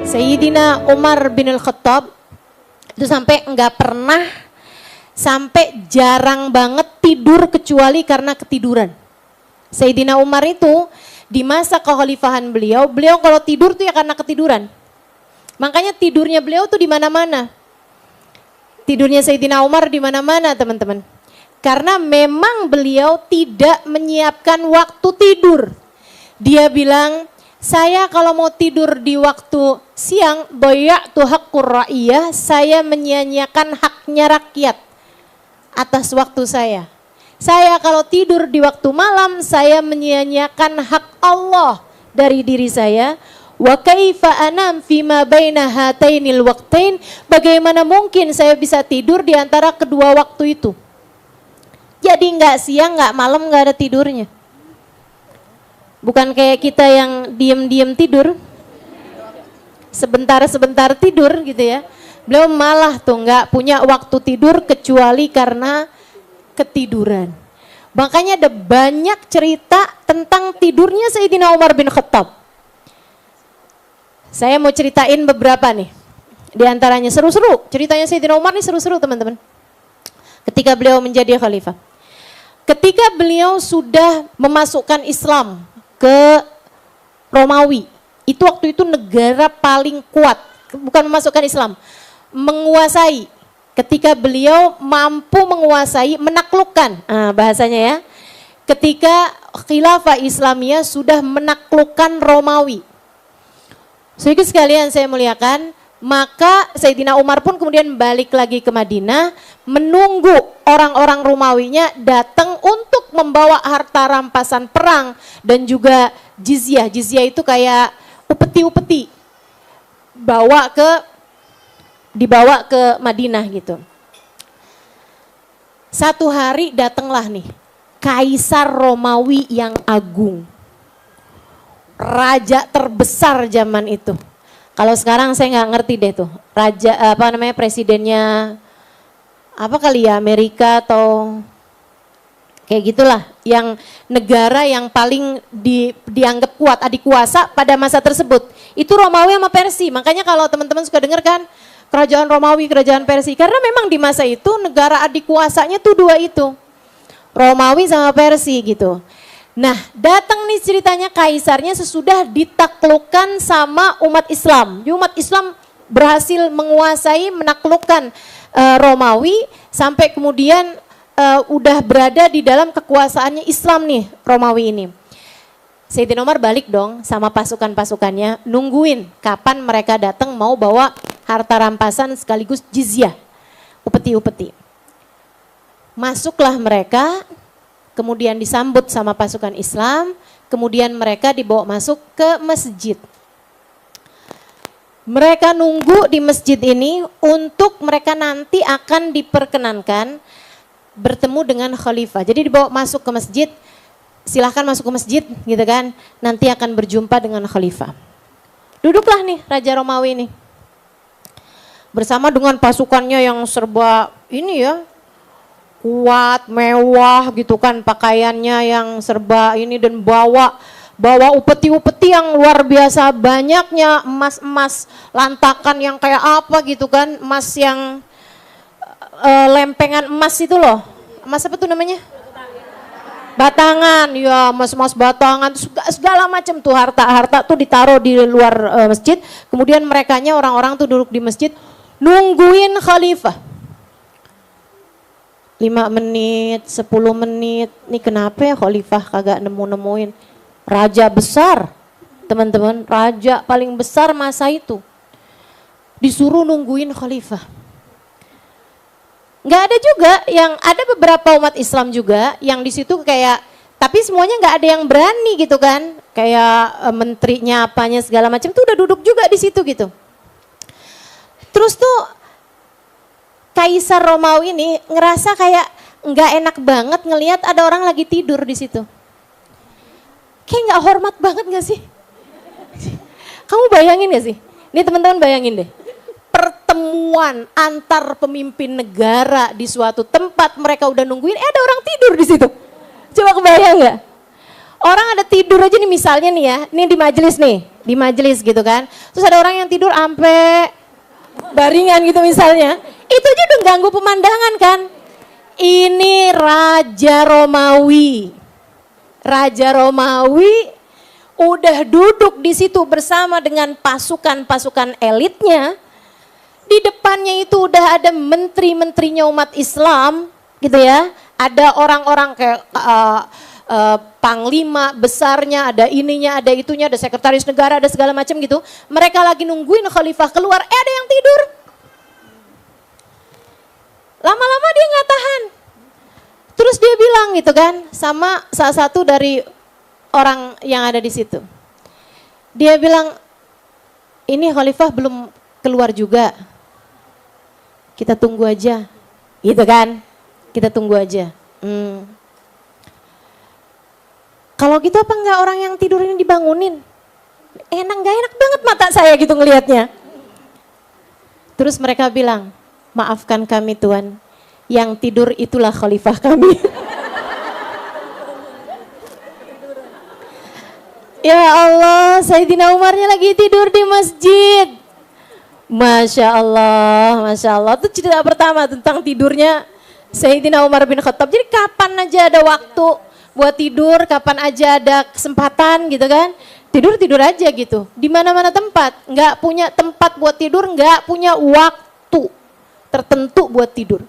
Sayyidina Umar bin Al-Khattab itu sampai sampai jarang banget tidur kecuali karena ketiduran. Sayyidina Umar itu di masa kekhalifahan beliau kalau tidur tuh ya karena ketiduran. Makanya tidurnya beliau tuh di mana-mana. Tidurnya Sayyidina Umar di mana-mana, teman-teman. Karena memang beliau tidak menyiapkan waktu tidur. Dia bilang, saya kalau mau tidur di waktu siang, bayatu haqqur ra'iyah, saya menyia-nyiakan haknya rakyat atas waktu saya. Saya kalau tidur di waktu malam, saya menyia-nyiakan hak Allah dari diri saya. Wa kaifa anam fima baina hatainil waqtain, bagaimana mungkin saya bisa tidur di antara kedua waktu itu? Jadi enggak siang, enggak malam, enggak ada tidurnya. Bukan kayak kita yang diam-diam tidur. Sebentar-sebentar tidur gitu ya. Beliau malah tuh enggak punya waktu tidur kecuali karena ketiduran. Makanya ada banyak cerita tentang tidurnya Sayyidina Umar bin Khattab. Saya mau ceritain beberapa nih. Di antaranya seru-seru. Ceritanya Sayyidina Umar nih seru-seru, teman-teman. Ketika beliau menjadi khalifah. Ketika beliau sudah memasukkan Islam ke Romawi. Itu waktu itu negara paling kuat. Bukan memasukkan Islam. Menguasai. Ketika beliau mampu menguasai, menaklukkan. Bahasanya ya. Ketika khilafah Islamiyah sudah menaklukkan Romawi. Sedikit sekalian saya muliakan, maka Sayyidina Umar pun kemudian balik lagi ke Madinah, menunggu orang-orang Romawinya datang untuk membawa harta rampasan perang dan juga jizyah. Jizyah itu kayak upeti-upeti, dibawa ke Madinah gitu. Satu hari datanglah nih, Kaisar Romawi yang agung. Raja terbesar zaman itu. Kalau sekarang saya nggak ngerti deh tuh. Raja presidennya apa kali ya, Amerika atau kayak gitulah, yang negara yang paling dianggap kuat, adik kuasa pada masa tersebut. Itu Romawi sama Persia. Makanya kalau teman-teman suka dengar kan, kerajaan Romawi, kerajaan Persia, karena memang di masa itu negara adik kuasanya tuh dua itu. Romawi sama Persia gitu. Nah, datang nih ceritanya kaisarnya sesudah ditaklukkan sama umat Islam. Umat Islam berhasil menguasai, menaklukkan Romawi sampai kemudian udah berada di dalam kekuasaannya Islam nih, Romawi ini. Sayyidina Umar balik dong sama pasukan-pasukannya, nungguin kapan mereka datang mau bawa harta rampasan sekaligus jizyah, upeti-upeti. Masuklah mereka, kemudian disambut sama pasukan Islam, kemudian mereka dibawa masuk ke masjid. Mereka nunggu di masjid ini untuk mereka nanti akan diperkenankan bertemu dengan khalifah. Jadi dibawa masuk ke masjid, silahkan masuk ke masjid gitu kan, nanti akan berjumpa dengan khalifah. Duduklah nih Raja Romawi ini, bersama dengan pasukannya yang serba ini ya, kuat, mewah gitu kan, pakaiannya yang serba ini dan bawa upeti-upeti yang luar biasa banyaknya, emas-emas lantakan yang kayak apa gitu kan, emas yang lempengan emas itu loh, emas apa tuh namanya? Batangan, ya emas-emas batangan, segala macam tuh harta tuh ditaruh di luar masjid, kemudian merekanya orang-orang tuh duduk di masjid nungguin khalifah. 5 menit, 10 menit, nih kenapa ya khalifah kagak nemu-nemuin. Raja besar, teman-teman, raja paling besar masa itu. Disuruh nungguin khalifah. Nggak ada juga, yang ada beberapa umat Islam juga yang di situ kayak, tapi semuanya nggak ada yang berani gitu kan. Kayak menterinya apanya segala macam tuh udah duduk juga di situ gitu. Terus tuh Kaisar Romawi ini ngerasa kayak nggak enak banget ngelihat ada orang lagi tidur di situ. Kayak nggak hormat banget nggak sih? Kamu bayangin nggak sih? Ini teman-teman bayangin deh. Pertemuan antar pemimpin negara di suatu tempat, mereka udah nungguin, ada orang tidur di situ. Coba kebayang nggak? Orang ada tidur aja nih misalnya nih ya, ini di majelis nih, di majelis gitu kan. Terus ada orang yang tidur ampe baringan gitu misalnya. Itu aja udah ganggu pemandangan kan. Ini Raja Romawi. Raja Romawi udah duduk di situ bersama dengan pasukan-pasukan elitnya. Di depannya itu udah ada menteri-menterinya umat Islam gitu ya. Ada orang-orang kayak panglima besarnya, ada ininya, ada itunya, ada sekretaris negara, ada segala macam gitu. Mereka lagi nungguin khalifah keluar, ada yang tidur. Lama-lama dia nggak tahan. Terus dia bilang gitu kan sama salah satu dari orang yang ada di situ. Dia bilang, ini khalifah belum keluar juga. Kita tunggu aja. Gitu kan? Kita tunggu aja. Kalau gitu apa enggak orang yang tidur ini dibangunin? Gak enak banget mata saya gitu ngelihatnya. Terus mereka bilang, maafkan kami Tuan, yang tidur itulah khalifah kami. Ya Allah, Sayyidina Umarnya lagi tidur di masjid. Masya Allah, Masya Allah. Itu cerita pertama tentang tidurnya Sayyidina Umar bin Khattab. Jadi kapan aja ada waktu buat tidur, kapan aja ada kesempatan gitu kan. Tidur aja gitu. Di mana-mana tempat. Nggak punya tempat buat tidur, nggak punya waktu tertentu buat tidur.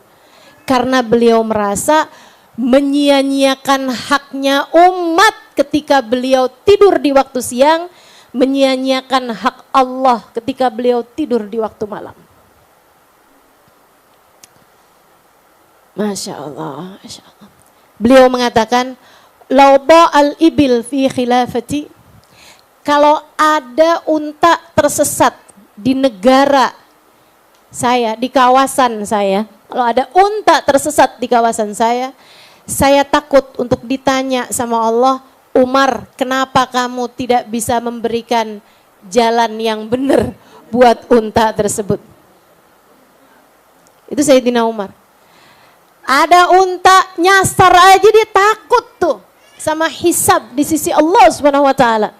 Karena beliau merasa menyia-nyiakan haknya umat ketika beliau tidur di waktu siang, menyia-nyiakan hak Allah ketika beliau tidur di waktu malam. Masya Allah, Masya Allah. Beliau mengatakan, lauba al-ibil fi khilafati, kalau ada unta tersesat di negara saya, di kawasan saya, kalau ada unta tersesat di kawasan saya takut untuk ditanya sama Allah, Umar, kenapa kamu tidak bisa memberikan jalan yang benar buat unta tersebut? Itu Sayyidina Umar. Ada unta nyasar aja dia takut tuh sama hisab di sisi Allah Subhanahu wa taala.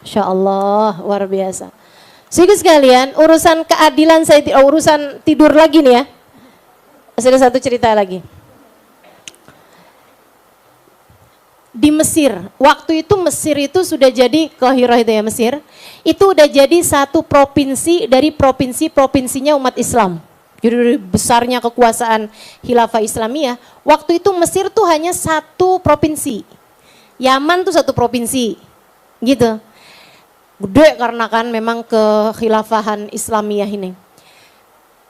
Masya Allah, luar biasa. Saudara sekalian, urusan keadilan urusan tidur lagi nih ya. Ada satu cerita lagi. Di Mesir, waktu itu Mesir itu sudah jadi, Qahirah itu ya Mesir, itu udah jadi satu provinsi dari provinsi-provinsinya umat Islam. Jadi besarnya kekuasaan Khilafah Islamiyah, waktu itu Mesir tuh hanya satu provinsi. Yaman tuh satu provinsi, gitu. Gede karena kan memang kekhilafahan Islamiyah ini.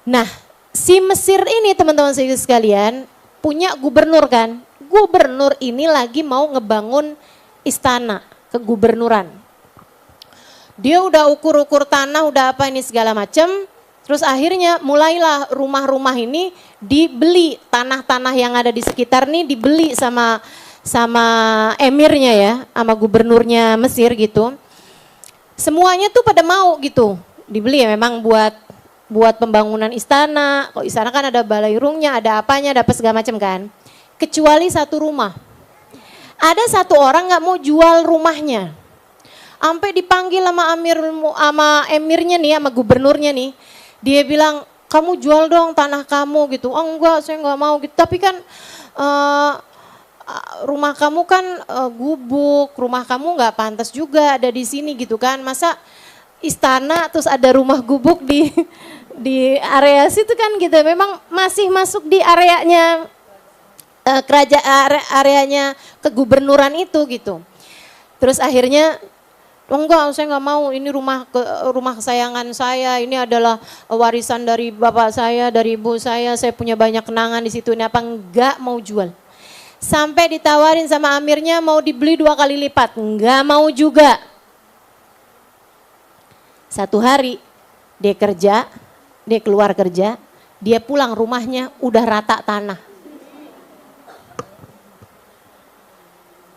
Nah, si Mesir ini teman-teman sekalian punya gubernur kan. Gubernur ini lagi mau ngebangun istana kegubernuran. Dia udah ukur-ukur tanah, udah apa ini segala macam. Terus akhirnya mulailah rumah-rumah ini dibeli, tanah-tanah yang ada di sekitar nih dibeli sama emirnya ya, sama gubernurnya Mesir gitu. Semuanya tuh pada mau gitu, dibeli ya memang buat pembangunan istana. Kalau istana kan ada balairungnya, ada apanya, ada apa segala macam kan. Kecuali satu rumah. Ada satu orang nggak mau jual rumahnya. Sampai dipanggil sama emirnya nih, sama gubernurnya nih. Dia bilang, kamu jual dong tanah kamu gitu. Oh enggak, saya nggak mau gitu. Tapi kan rumah kamu kan gubuk, rumah kamu nggak pantas juga ada di sini gitu kan. Masa istana terus ada rumah gubuk di area situ kan gitu. Memang masih masuk di areanya kerajaan, areanya kegubernuran itu gitu. Terus akhirnya, oh enggak, saya nggak mau, ini rumah kesayangan saya, ini adalah warisan dari bapak saya, dari ibu saya punya banyak kenangan di situ, ini apa enggak mau jual. Sampai ditawarin sama amirnya mau dibeli 2 kali lipat, enggak mau juga. Satu hari dia keluar kerja, dia pulang rumahnya udah rata tanah.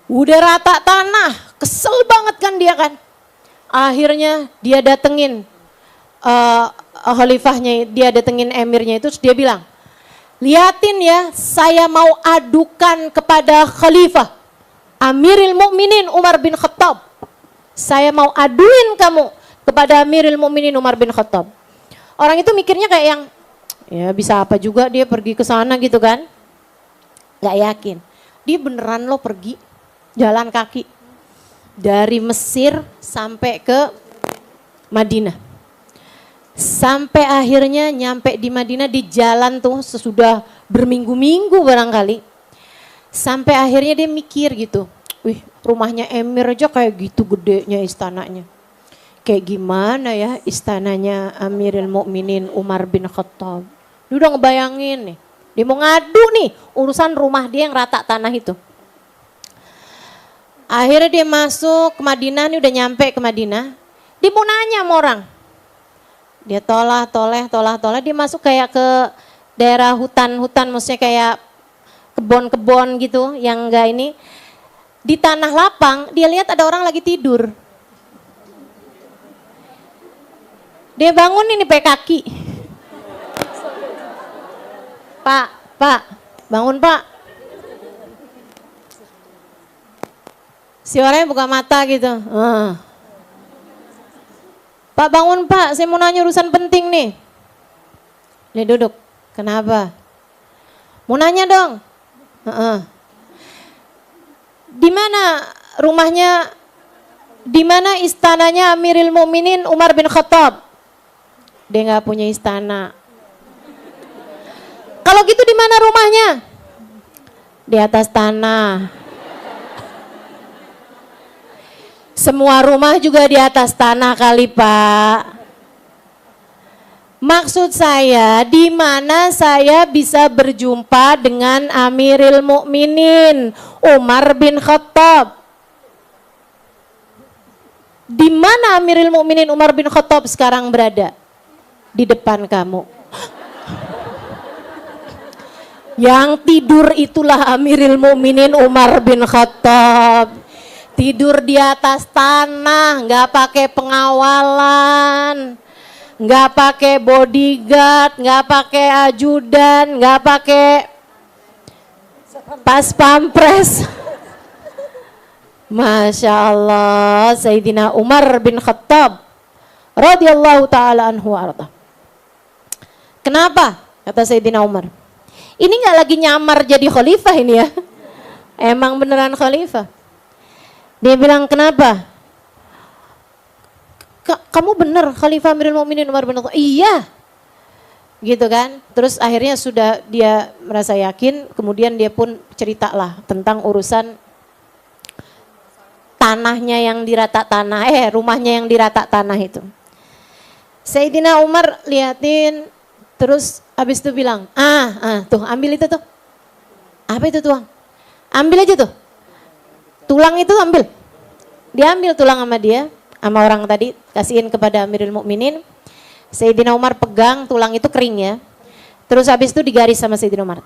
Udah rata tanah, kesel banget kan dia kan. Akhirnya dia datengin khalifahnya, dia datengin emirnya itu, terus dia bilang, liatin ya, saya mau adukan kepada khalifah Amiril Mukminin Umar bin Khattab. Saya mau aduin kamu kepada Amirul Mukminin Umar bin Khattab. Orang itu mikirnya kayak yang, ya bisa apa juga dia pergi ke sana gitu kan. Gak yakin. Dia beneran loh pergi jalan kaki. Dari Mesir sampai ke Madinah. Sampai akhirnya nyampe di Madinah di jalan tuh sesudah berminggu-minggu barangkali. Sampai akhirnya dia mikir gitu. Wih, rumahnya Emir aja kayak gitu gedenya istananya. Kayak gimana ya istananya Amirul Mukminin Umar bin Khattab. Dia udah ngebayangin nih. Dia mau ngadu nih urusan rumah dia yang rata tanah itu. Akhirnya dia masuk ke Madinah, nih udah nyampe ke Madinah. Dia mau nanya sama orang. Dia toleh, dia masuk kayak ke daerah hutan-hutan, maksudnya kayak kebon-kebon gitu, yang enggak ini. Di tanah lapang, dia lihat ada orang lagi tidur. Dia bangun ini pakai kaki. Pak, bangun Pak. Si orangnya buka mata gitu. Pak bangun Pak, saya mau nanya urusan penting nih. Dia duduk. Kenapa? Mau nanya dong. Di mana rumahnya? Di mana istananya Amirul Mukminin Umar bin Khattab? Dia nggak punya istana. Kalau gitu di mana rumahnya? Di atas tanah. Semua rumah juga di atas tanah kali Pak. Maksud saya, di mana saya bisa berjumpa dengan Amirul Mukminin Umar bin Khattab? Di mana Amirul Mukminin Umar bin Khattab sekarang berada? Di depan kamu. Yang tidur itulah Amirul Mukminin Umar bin Khattab. Tidur di atas tanah, nggak pakai pengawalan, nggak pakai bodyguard, nggak pakai ajudan, nggak pakai pas pampres. Masya Allah, Sayyidina Umar bin Khattab radhiyallahu taala anhu arda. Kenapa? Kata Sayyidina Umar. Ini nggak lagi nyamar jadi khalifah ini ya. Emang beneran khalifah. Dia bilang, kenapa? Kamu benar Khalifah Amirul Mukminin Umar bin Khattab? Iya. Gitu kan. Terus akhirnya sudah dia merasa yakin, kemudian dia pun ceritalah tentang urusan tanahnya yang dirata tanah, rumahnya yang dirata tanah itu. Sayyidina Umar liatin, terus habis itu bilang, tuh ambil itu tuh. Apa itu tuang? Ambil aja tuh. Tulang itu ambil. Diambil tulang sama dia, sama orang tadi, kasihin kepada Amirul Mukminin. Sayyidina Umar pegang tulang itu kering ya. Terus habis itu digaris sama Sayyidina Umar.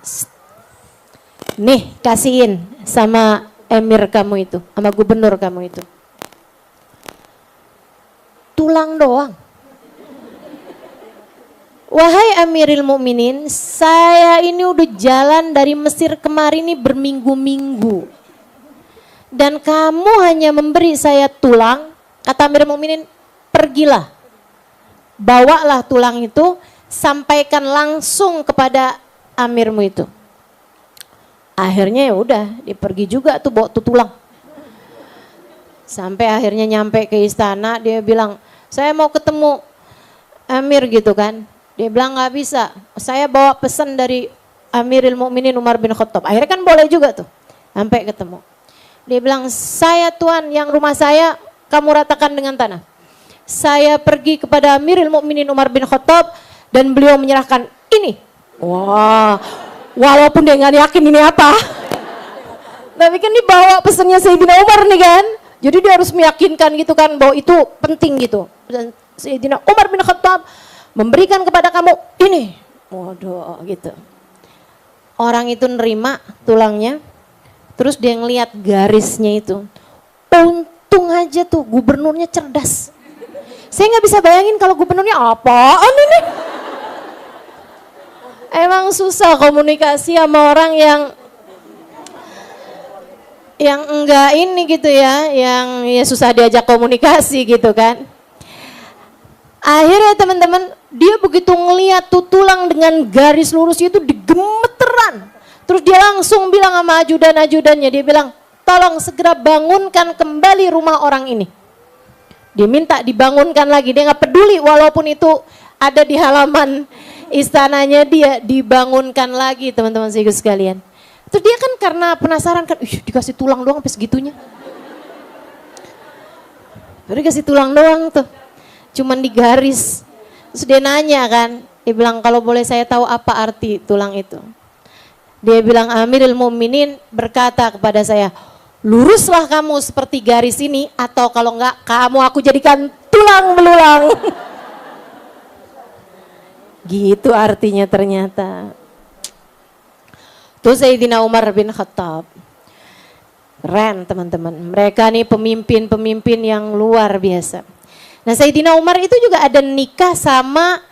Nih, kasihin sama emir kamu itu, sama gubernur kamu itu. Tulang doang. Wahai Amirul Mukminin, saya ini udah jalan dari Mesir kemarin ini berminggu-minggu. Dan kamu hanya memberi saya tulang, kata Amirul Mukminin, pergilah. Bawalah tulang itu, sampaikan langsung kepada amirmu itu. Akhirnya ya udah, dia pergi juga tuh bawa tuh tulang. Sampai akhirnya nyampe ke istana, dia bilang, saya mau ketemu Amir gitu kan. Dia bilang nggak bisa, saya bawa pesan dari Amirul Mukminin Umar bin Khattab. Akhirnya kan boleh juga tuh, sampai ketemu. Dia bilang, saya tuan yang rumah saya kamu ratakan dengan tanah. Saya pergi kepada Amirul Mukminin Umar bin Khattab dan beliau menyerahkan ini. Wah, walaupun dia nggak yakin ini apa. Tapi kan dibawa pesannya Sayyidina Umar nih kan. Jadi dia harus meyakinkan gitu kan bahwa itu penting gitu. Dan Sayyidina Umar bin Khattab memberikan kepada kamu ini. Waduh gitu. Orang itu nerima tulangnya. Terus dia ngeliat garisnya itu. Untung aja tuh gubernurnya cerdas. Saya nggak bisa bayangin kalau gubernurnya apaan ini. Emang susah komunikasi sama orang yang enggak ini gitu ya, yang ya susah diajak komunikasi gitu kan. Akhirnya teman-teman, dia begitu ngeliat tuh tulang dengan garis lurus itu digemeteran. Terus dia langsung bilang sama ajudan-ajudannya, dia bilang, tolong segera bangunkan kembali rumah orang ini. Dia minta dibangunkan lagi, dia nggak peduli walaupun itu ada di halaman istananya, dia dibangunkan lagi teman-teman sekalian. Terus dia kan karena penasaran kan, dikasih tulang doang sampai segitunya. Dikasih tulang doang tuh, cuman digaris. Terus dia nanya kan, dia bilang kalau boleh saya tahu apa arti tulang itu. Dia bilang Amirul Mukminin berkata kepada saya, luruslah kamu seperti garis ini atau kalau enggak kamu aku jadikan tulang belulang. Gitu artinya ternyata. Tuh Sayyidina Umar bin Khattab. Keren teman-teman. Mereka nih pemimpin-pemimpin yang luar biasa. Nah Sayyidina Umar itu juga ada nikah sama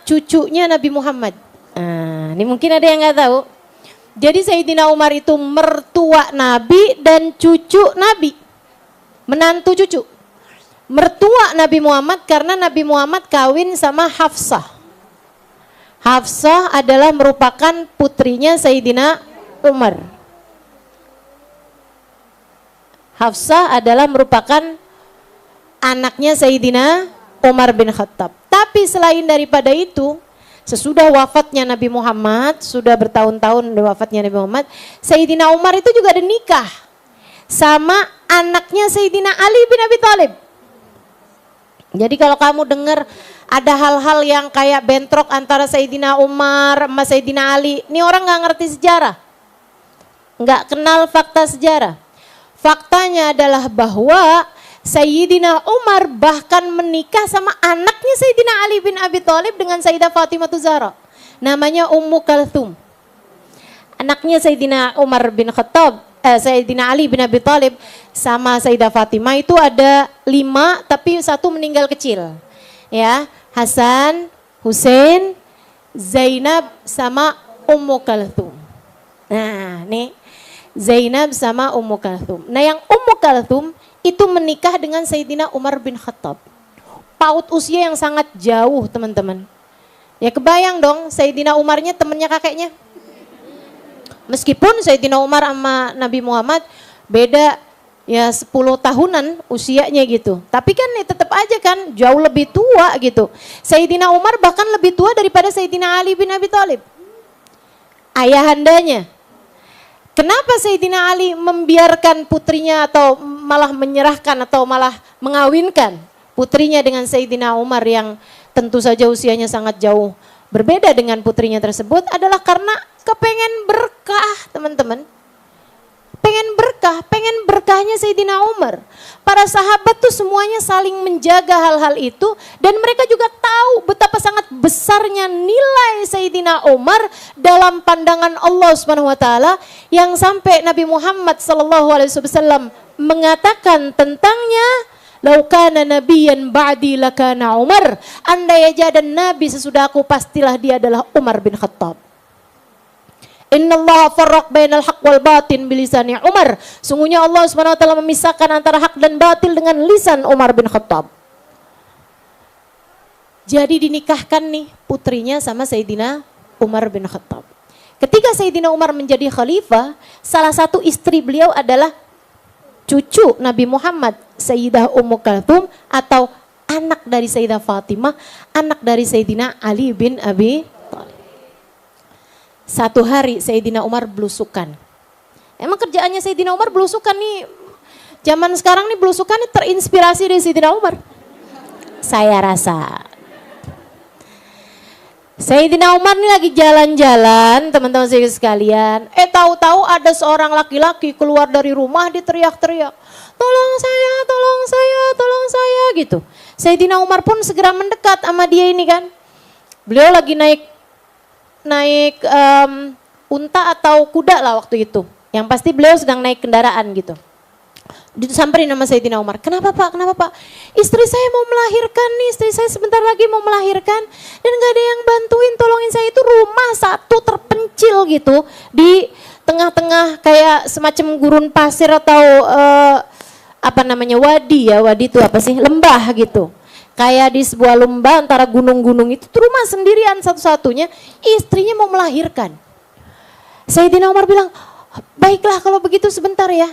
cucunya Nabi Muhammad. Nah, ini mungkin ada yang nggak tahu. Jadi Sayyidina Umar itu mertua Nabi dan cucu Nabi. Menantu cucu. Mertua Nabi Muhammad karena Nabi Muhammad kawin sama Hafsah. Hafsah adalah merupakan putrinya Sayyidina Umar. Hafsah adalah merupakan anaknya Sayyidina Umar bin Khattab. Tapi selain daripada itu, sesudah wafatnya Nabi Muhammad, sudah bertahun-tahun wafatnya Nabi Muhammad, Sayyidina Umar itu juga ada nikah sama anaknya Sayyidina Ali bin Abi Thalib. Jadi kalau kamu dengar ada hal-hal yang kayak bentrok antara Sayyidina Umar sama Sayyidina Ali, ini orang nggak ngerti sejarah, nggak kenal fakta sejarah. Faktanya adalah bahwa Sayyidina Umar bahkan menikah sama anaknya Sayyidina Ali bin Abi Thalib dengan Sayyidah Fatimah Zahra. Namanya Ummu Kalthum. Anaknya Sayyidina Umar bin Khattab, Sayyidina Ali bin Abi Thalib sama Sayyidah Fatimah itu ada 5 tapi satu meninggal kecil. Ya, Hasan, Hussein, Zainab sama Ummu Kalthum. Nah, nih Zainab sama Ummu Kalthum. Nah, yang Ummu Kalthum itu menikah dengan Sayyidina Umar bin Khattab. Paut usia yang sangat jauh, teman-teman. Ya kebayang dong, Sayyidina Umarnya temennya kakeknya. Meskipun Sayyidina Umar sama Nabi Muhammad beda ya 10 tahunan usianya gitu. Tapi kan ya tetap aja kan jauh lebih tua gitu. Sayyidina Umar bahkan lebih tua daripada Sayyidina Ali bin Abi Thalib. Ayahandanya. Kenapa Sayyidina Ali membiarkan putrinya atau malah menyerahkan atau malah mengawinkan putrinya dengan Sayyidina Umar yang tentu saja usianya sangat jauh berbeda dengan putrinya tersebut adalah karena kepengen berkah, teman-teman. Pengen berkahnya Sayyidina Umar. Para sahabat tuh semuanya saling menjaga hal-hal itu dan mereka juga tahu betapa sangat besarnya nilai Sayyidina Umar dalam pandangan Allah Subhanahu wa taala yang sampai Nabi Muhammad sallallahu alaihi wasallam mengatakan tentangnya, "Lau kana nabiyyan ba'di lakana Umar." Andai aja ada nabi sesudah aku pastilah dia adalah Umar bin Khattab. Innallaha farraq bainal haq wal batin bilisani Umar. Sungguhnya Allah Subhanahu wa taala memisahkan antara hak dan batil dengan lisan Umar bin Khattab. Jadi dinikahkan nih putrinya sama Sayyidina Umar bin Khattab. Ketika Sayyidina Umar menjadi khalifah, salah satu istri beliau adalah cucu Nabi Muhammad, Sayyidah Ummu Kalthum atau anak dari Sayyidah Fatimah, anak dari Sayyidina Ali bin Abi Thalib. Satu hari Sayyidina Umar belusukan. Emang kerjaannya Sayyidina Umar belusukan nih. Zaman sekarang nih belusukan nih terinspirasi dari Sayyidina Umar. Saya rasa. Sayyidina Umar nih lagi jalan-jalan, teman-teman sekalian. Tahu-tahu ada seorang laki-laki keluar dari rumah, dia teriak-teriak, "Tolong saya, tolong saya, tolong saya," gitu. Sayyidina Umar pun segera mendekat sama dia ini kan. Beliau lagi naik unta atau kuda lah waktu itu. Yang pasti beliau sedang naik kendaraan gitu. Disamperin sama Sayyidina Umar. Kenapa Pak? Kenapa Pak? Istri saya mau melahirkan nih, istri saya sebentar lagi mau melahirkan dan gak ada yang bantuin, tolongin saya. Itu rumah satu terpencil gitu di tengah-tengah kayak semacam gurun pasir atau wadi ya, wadi itu apa sih, lembah gitu. Kayak di sebuah lembah antara gunung-gunung itu rumah sendirian satu-satunya, istrinya mau melahirkan. Sayyidina Umar bilang, baiklah kalau begitu sebentar ya.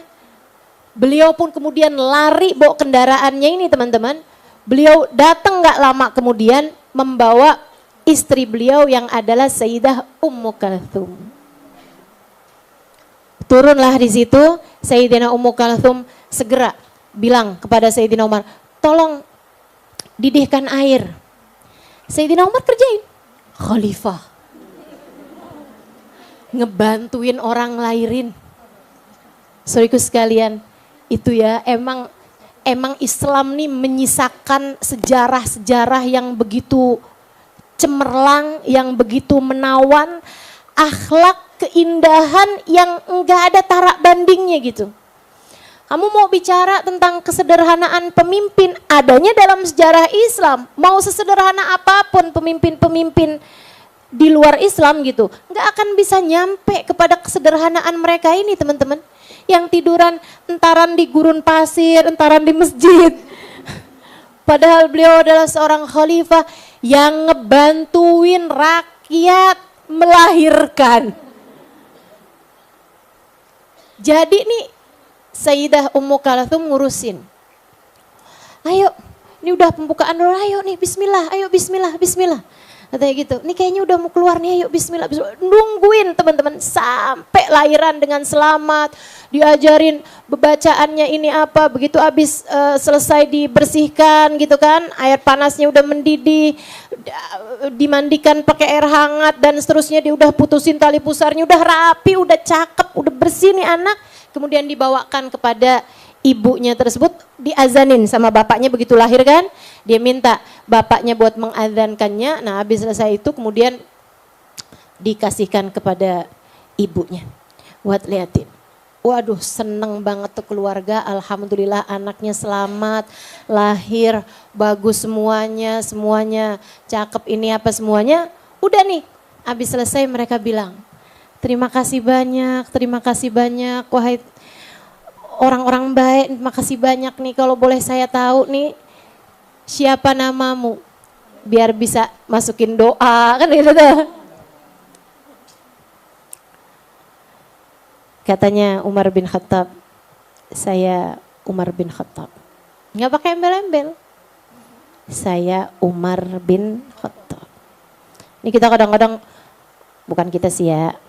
Beliau pun kemudian lari bawa kendaraannya ini teman-teman. Beliau datang gak lama kemudian membawa istri beliau yang adalah Sayyidah Ummu Kalthum. Turunlah di situ, Sayyidina Ummu Kalthum segera bilang kepada Sayyidina Umar, tolong didihkan air. Sayyidina Umar kerjain. Khalifah. Ngebantuin orang lahirin. Saudaraku sekalian, itu ya emang Islam nih menyisakan sejarah-sejarah yang begitu cemerlang, yang begitu menawan, akhlak, keindahan yang enggak ada tarak bandingnya gitu. Kamu mau bicara tentang kesederhanaan pemimpin, adanya dalam sejarah Islam. Mau sesederhana apapun pemimpin-pemimpin di luar Islam gitu, nggak akan bisa nyampe kepada kesederhanaan mereka ini teman-teman. Yang tiduran entaran di gurun pasir, entaran di masjid. Padahal beliau adalah seorang khalifah yang ngebantuin rakyat melahirkan. Jadi nih Sayyidah Ummu Kalthum ngurusin. Ayo, ini udah pembukaan dulu, ayo nih bismillah, ayo bismillah, bismillah. Katanya gitu, ini kayaknya udah mau keluar nih, ayo bismillah, bismillah. Nungguin teman-teman sampai lahiran dengan selamat, diajarin bacaannya ini apa, begitu habis selesai dibersihkan gitu kan, air panasnya udah mendidih, dimandikan pakai air hangat dan seterusnya, dia udah putusin tali pusarnya, udah rapi, udah cakep, udah bersih nih anak, kemudian dibawakan kepada ibunya tersebut, diazanin sama bapaknya begitu lahir kan, dia minta bapaknya buat mengazankannya. Nah habis selesai itu kemudian dikasihkan kepada ibunya buat liatin. Waduh seneng banget tuh keluarga, alhamdulillah anaknya selamat, lahir, bagus semuanya, semuanya cakep ini apa semuanya. Udah nih habis selesai mereka bilang, terima kasih banyak wahai orang-orang baik, makasih banyak nih, kalau boleh saya tahu nih siapa namamu biar bisa masukin doa kan gitu tuh. Katanya Umar bin Khattab, saya Umar bin Khattab. Nggak pakai embel-embel. Saya Umar bin Khattab. Ini kita kadang-kadang, bukan kita sih ya.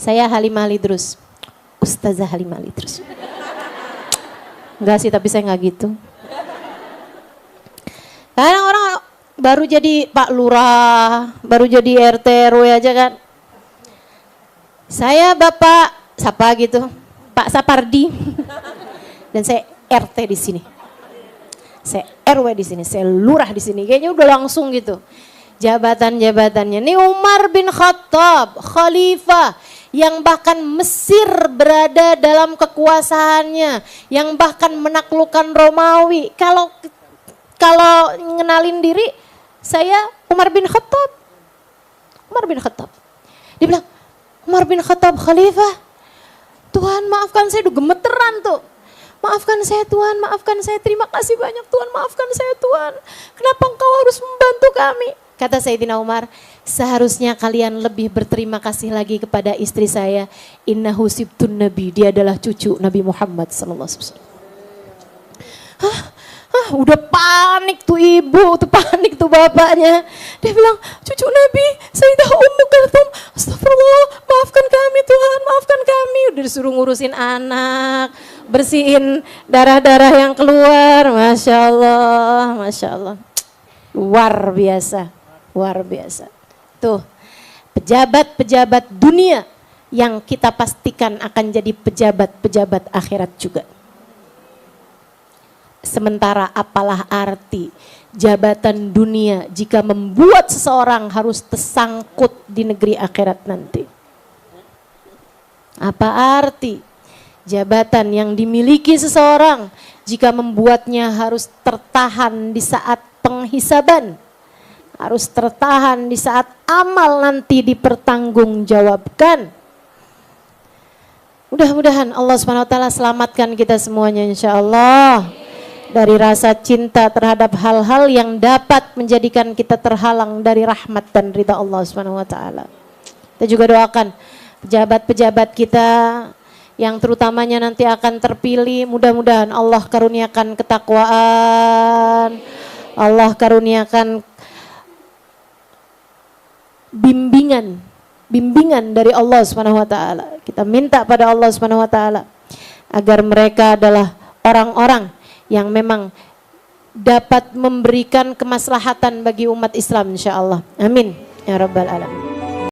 Saya Halimah Lidrus, Ustazah Halimah Lidrus. Enggak sih, tapi saya enggak gitu. Kadang orang baru jadi Pak Lurah, baru jadi RT RW aja kan. Saya Bapak siapa gitu, Pak Sapardi. Dan saya RT di sini. Saya RW di sini, saya lurah di sini. Kayaknya udah langsung gitu. Jabatan-jabatannya. Ini Umar bin Khattab, khalifah yang bahkan Mesir berada dalam kekuasaannya, yang bahkan menaklukkan Romawi. Kalau ngenalin diri, saya Umar bin Khattab. Umar bin Khattab. Dia bilang, Umar bin Khattab khalifah. Tuhan maafkan saya, udah gemeteran tuh. Maafkan saya Tuhan, maafkan saya, terima kasih banyak Tuhan, maafkan saya Tuhan. Kenapa engkau harus membantu kami? Kata Sayyidina Umar, seharusnya kalian lebih berterima kasih lagi kepada istri saya. Innahu sibtun Nabi, dia adalah cucu Nabi Muhammad SAW. Udah panik tuh ibu, tuh panik tuh bapaknya. Dia bilang, cucu Nabi, Sayyidah Ummu Kalthum, astagfirullah, maafkan kami Tuhan, maafkan kami. Udah disuruh ngurusin anak, bersihin darah-darah yang keluar. Masya Allah, Masya Allah. Luar biasa, luar biasa. Tuh, pejabat-pejabat dunia yang kita pastikan akan jadi pejabat-pejabat akhirat juga. Sementara apalah arti jabatan dunia jika membuat seseorang harus tersangkut di negeri akhirat nanti? Apa arti jabatan yang dimiliki seseorang jika membuatnya harus tertahan di saat penghisaban? harus tertahan di saat amal nanti dipertanggungjawabkan. Mudah-mudahan Allah Subhanahu wa taala selamatkan kita semuanya insyaallah dari rasa cinta terhadap hal-hal yang dapat menjadikan kita terhalang dari rahmat dan ridha Allah Subhanahu wa taala. Kita juga doakan pejabat-pejabat kita yang terutamanya nanti akan terpilih, mudah-mudahan Allah karuniakan ketakwaan, Allah karuniakan bimbingan dari Allah Subhanahu wa taala. Kita minta pada Allah Subhanahu wa taala agar mereka adalah orang-orang yang memang dapat memberikan kemaslahatan bagi umat Islam insyaallah. Amin ya rabbal alamin.